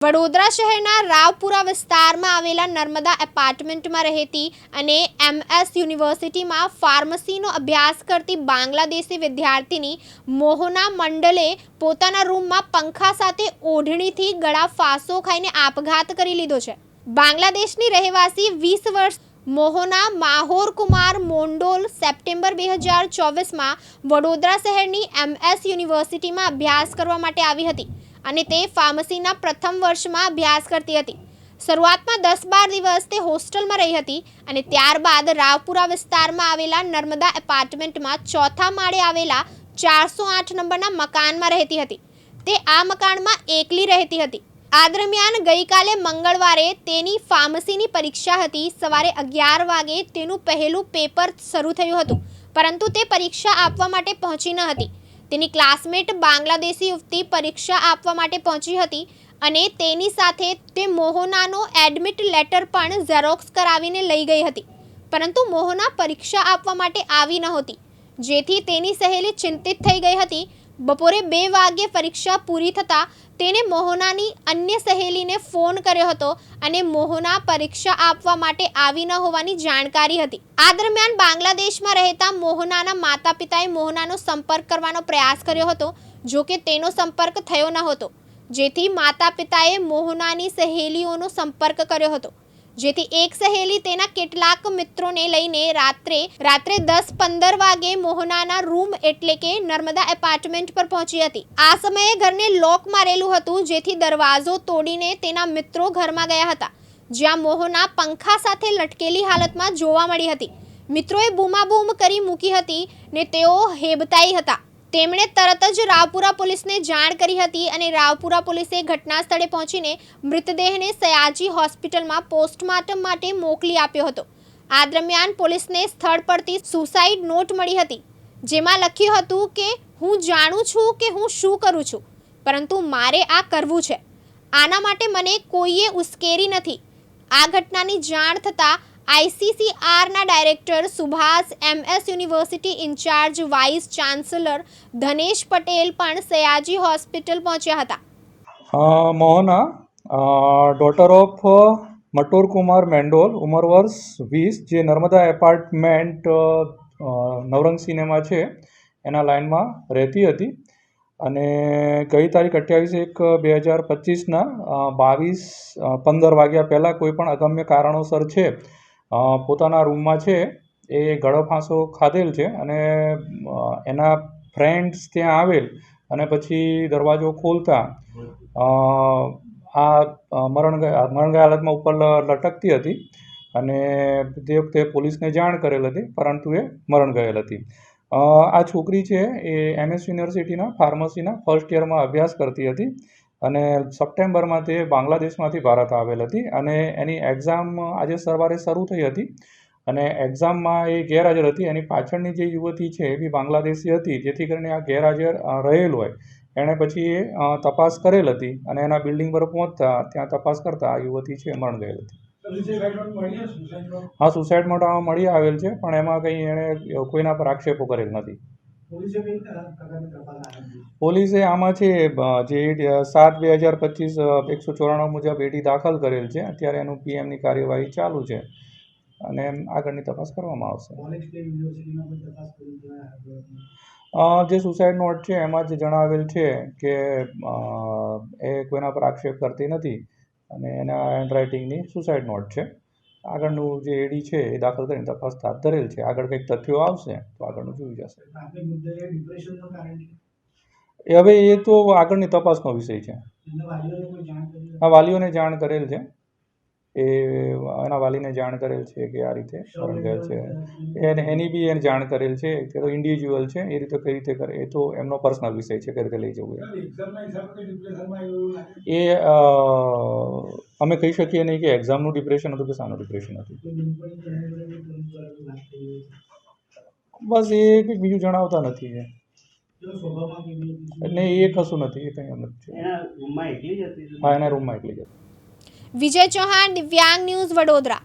વડોદરા શહેરના રાવપુરા વિસ્તારમાં આવેલા નર્મદા એપાર્ટમેન્ટમાં રહેતી અને MS યુનિવર્સિટીમાં ફાર્મસીનો અભ્યાસ કરતી બાંગ્લાદેશી વિદ્યાર્થીની મોહના મંડલે પોતાના રૂમમાં પંખા સાથે ઓઢણીથી ગળા ફાંસો ખાઈને આપઘાત કરી લીધો છે। બાંગ્લાદેશની રહેવાસી 20 વર્ષ મોહના માહોર કુમાર મોન્ડોલ સપ્ટેમ્બર 2024માં વડોદરા શહેરની MS યુનિવર્સિટીમાં અભ્યાસ કરવા માટે આવી હતી અને તે ફાર્મસીના પ્રથમ વર્ષમાં અભ્યાસ કરતી હતી। શરૂઆતમાં 10-12 દિવસ તે હોસ્ટેલમાં રહી હતી અને ત્યારબાદ રાવપુરા વિસ્તારમાં આવેલા નર્મદા એપાર્ટમેન્ટમાં ચોથા માળે આવેલા 408 નંબરના મકાનમાં રહેતી હતી। તે આ મકાનમાં એકલી રહેતી હતી। આ દરમિયાન ગઈકાલે મંગળવારે તેની ફાર્મસીની પરીક્ષા હતી। સવારે 11 વાગે તેનું પહેલું પેપર શરૂ થયું હતું, પરંતુ તે પરીક્ષા આપવા માટે પહોંચી ન હતી। તેની ક્લાસમેટ બાંગ્લાદેશી યુવતી પરીક્ષા આપવા માટે પહોંચી હતી અને તેની સાથે તે મોહનાનો એડમિટ લેટર પણ ઝેરોક્સ કરાવીને લઈ ગઈ હતી, પરંતુ મોહના પરીક્ષા આપવા માટે આવી નહોતી, જેથી તેની સહેલી ચિંતિત થઈ ગઈ હતી। બપોરે 2 વાગ્યે પરીક્ષા પૂરી થતાં તેને મોહનાની અન્ય સહેલીને ફોન કર્યો હતો અને મોહના પરીક્ષા આપવા માટે આવી ન હોવાની જાણકારી હતી। આ દરમિયાન બાંગ્લાદેશમાં રહેતા મોહનાના માતા પિતાએ મોહનાનો સંપર્ક કરવાનો પ્રયાસ કર્યો હતો, જો કે તેનો સંપર્ક થયો ન હતો, જેથી માતા પિતાએ મોહનાની સહેલીઓનો સંપર્ક કર્યો હતો, જેથી એક સહેલી તેના કેટલાક મિત્રોને લઈને રાત્રે 10-15 વાગે મોહનાના રૂમ એટલે કે નર્મદા એપાર્ટમેન્ટ પર પહોંચી હતી। આ સમયે ઘરને લોક મારેલું હતું, જેથી દરવાજો તોડીને તેના મિત્રો ઘરમાં ગયા હતા, જ્યાં મોહના પંખા સાથે લટકેલી હાલતમાં જોવા મળી હતી। મિત્રોએ બૂમાબૂમ કરી મૂકી હતી ને તેઓ હેબતાઈ હતા। તેમણે તરત જ રાવપુરા પોલીસને જાણ કરી હતી અને રાવપુરા પોલીસે ઘટના સ્થળે પહોંચીને મૃતદેહને સયાજી હોસ્પિટલમાં પોસ્ટમોર્ટમ માટે મોકલી આપ્યો હતો। આ દરમિયાન પોલીસને સ્થળ પરથી સુસાઇડ નોટ મળી હતી, જેમાં લખ્યું હતું કે હું જાણું છું કે હું શું કરું છું, પરંતુ મારે આ કરવું છે। આના માટે મને કોઈએ ઉશ્કેરી નથી। આ ઘટનાની જાણ થતાં ICCRના director Subhash, MS university in charge vice chancellor Dhanesh Patel પણ સયાજી હોસ્પિટલ પહોંચ્યા હતા। મોહના ડોટર ઓફ મટોર કુમાર મેન્ડોલ, ઉંમર વર્ષ 20, જે નર્મદા એપાર્ટમેન્ટ નવરંગ સિનેમા છે એના લાઇનમાં રહેતી હતી અને ગઈ તારીખ 28/1/2025ના 22:15 વાગ્યા પહેલાં કોઈ પણ અગમ્ય કારણોસર છે પોતાના રૂમમાં છે એ ગળો ફાંસો ખાધેલ છે અને એના ફ્રેન્ડ્સ ત્યાં આવેલ અને પછી દરવાજો ખોલતા આ મરણ ગયા હાલતમાં ઉપર લટકતી હતી અને તે વખતે પોલીસને જાણ કરેલ હતી, પરંતુ એ મરણ ગયેલ હતી। આ છોકરી છે એ MS યુનિવર્સિટીના ફાર્મસીના ફર્સ્ટ યરમાં અભ્યાસ કરતી હતી અને સપ્ટેમ્બરમાં તે બાંગ્લાદેશમાંથી ભારત આવેલ હતી અને એની એક્ઝામ આજે સવારે શરૂ થઈ હતી અને એક્ઝામમાં એ ગેરહાજર હતી। એની પાછળની જે યુવતી છે એ બી બાંગ્લાદેશી હતી, જેથી કરીને આ ગેરહાજર રહેલ હોય એણે પછી એ તપાસ કરેલ હતી અને એના બિલ્ડિંગ પર પહોંચતા ત્યાં તપાસ કરતા આ યુવતી છે મરણ ગયેલ હતી। હા, સુસાઇડ નોટ મળી આવેલ છે, પણ એમાં કંઈ એણે કોઈના પર આક્ષેપો કરેલ નથી। પોલીસે આમાં છે જે 7/2025 194 મુજબ એડી દાખલ કરેલ છે। અત્યારે એનું PMની કાર્યવાહી ચાલુ છે અને આગળની તપાસ કરવામાં આવશે। જે સુસાઇડ નોટ છે એમાં જ જણાવેલ છે કે એ કોઈના પર આક્ષેપ કરતી નથી અને એના હેન્ડરાઇટિંગની સુસાઇડ નોટ છે। આગળનું જે એડી છે એ દાખલ કરીને તપાસ હાથ ધરેલ છે। આગળ કંઈક તથ્યો આવશે તો આગળનું જોઈ જશે। હવે એ તો આગળની તપાસનો વિષય છે। હા, વાલીઓને જાણ કરેલ છે, એ એના વાલીને જાણ કરેલ છે કે આ રીતે મરણ ગયેલ છે, એની બી એને જાણ કરેલ છે કે તો ઇન્ડિવિજ્યુઅલ છે, એ રીતે કઈ રીતે કરે એ તો એમનો પર્સનલ વિષય છે, કઈ રીતે લઈ જવું એ અમે કહી શકીએ નહીં કે એક્ઝામનું ડિપ્રેશન હતું કે શાનું ડિપ્રેશન હતું। બસ એ કંઈક બીજું જણાવતા નથી એટલે એ કશું નથી, એ કંઈ એમ નથી। હા, એના રૂમમાં એકલી જ હતી। વિજય ચૌહાણ, દિવ્યાંગ ન્યૂઝ, વડોદરા।